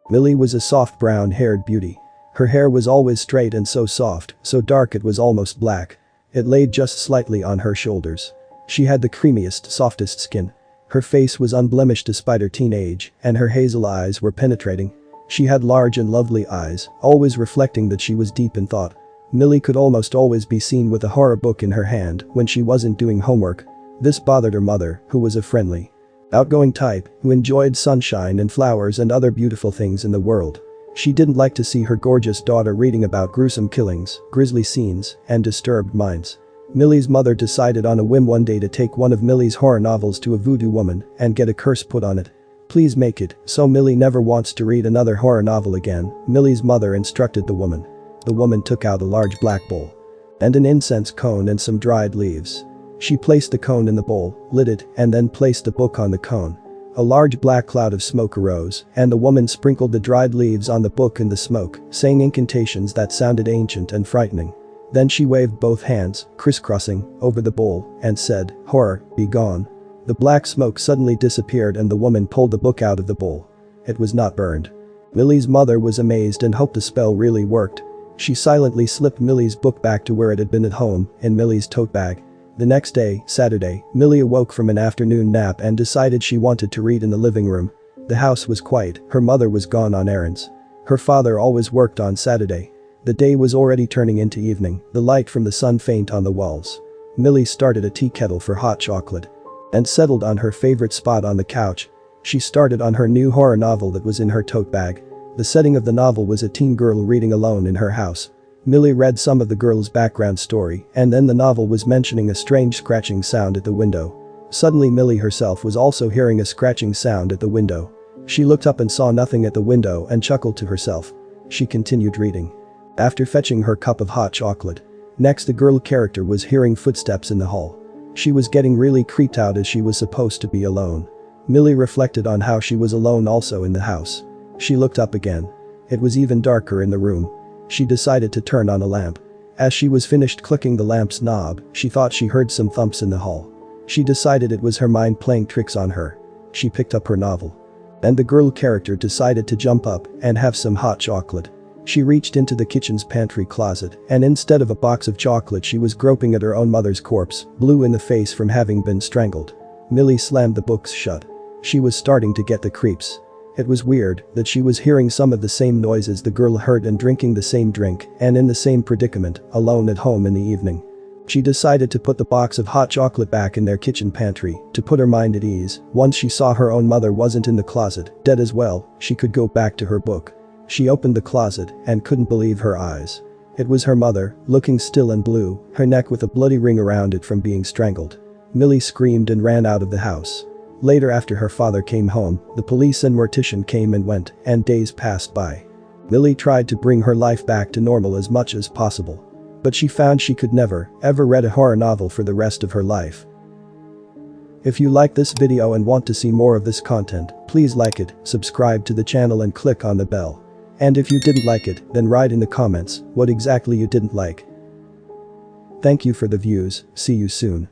Millie was a soft brown-haired beauty. Her hair was always straight and so soft, so dark it was almost black. It laid just slightly on her shoulders. She had the creamiest, softest skin. Her face was unblemished despite her teenage, and her hazel eyes were penetrating. She had large and lovely eyes, always reflecting that she was deep in thought. Millie could almost always be seen with a horror book in her hand when she wasn't doing homework. This bothered her mother, who was a friendly, outgoing type who enjoyed sunshine and flowers and other beautiful things in the world. She didn't like to see her gorgeous daughter reading about gruesome killings, grisly scenes, and disturbed minds. Millie's mother decided on a whim one day to take one of Millie's horror novels to a voodoo woman and get a curse put on it. "Please make it so Millie never wants to read another horror novel again," Millie's mother instructed the woman. The woman took out a large black bowl and an incense cone and some dried leaves. She placed the cone in the bowl, lit it, and then placed the book on the cone. A large black cloud of smoke arose, and the woman sprinkled the dried leaves on the book and the smoke, saying incantations that sounded ancient and frightening. Then she waved both hands, crisscrossing, over the bowl, and said, "Horror, be gone." The black smoke suddenly disappeared and the woman pulled the book out of the bowl. It was not burned. Millie's mother was amazed and hoped the spell really worked. She silently slipped Millie's book back to where it had been at home, in Millie's tote bag. The next day, Saturday, Millie awoke from an afternoon nap and decided she wanted to read in the living room. The house was quiet, her mother was gone on errands. Her father always worked on Saturday. The day was already turning into evening, the light from the sun faint on the walls. Millie started a tea kettle for hot chocolate and settled on her favorite spot on the couch. She started on her new horror novel that was in her tote bag. The setting of the novel was a teen girl reading alone in her house. Millie read some of the girl's background story, and then the novel was mentioning a strange scratching sound at the window. Suddenly Millie herself was also hearing a scratching sound at the window. She looked up and saw nothing at the window and chuckled to herself. She continued reading after fetching her cup of hot chocolate. Next, the girl character was hearing footsteps in the hall. She was getting really creeped out as she was supposed to be alone. Millie reflected on how she was alone also in the house. She looked up again. It was even darker in the room. She decided to turn on a lamp. As she was finished clicking the lamp's knob, she thought she heard some thumps in the hall. She decided it was her mind playing tricks on her. She picked up her novel. And the girl character decided to jump up and have some hot chocolate. She reached into the kitchen's pantry closet, and instead of a box of chocolate she was groping at her own mother's corpse, blue in the face from having been strangled. Millie slammed the books shut. She was starting to get the creeps. It was weird that she was hearing some of the same noises the girl heard and drinking the same drink, and in the same predicament, alone at home in the evening. She decided to put the box of hot chocolate back in their kitchen pantry to put her mind at ease. Once she saw her own mother wasn't in the closet, dead as well, she could go back to her book. She opened the closet and couldn't believe her eyes. It was her mother, looking still and blue, her neck with a bloody ring around it from being strangled. Millie screamed and ran out of the house. Later, after her father came home, the police and mortician came and went, and days passed by. Millie tried to bring her life back to normal as much as possible. But she found she could never, ever read a horror novel for the rest of her life. If you like this video and want to see more of this content, please like it, subscribe to the channel and click on the bell. And if you didn't like it, then write in the comments what exactly you didn't like. Thank you for the views, see you soon.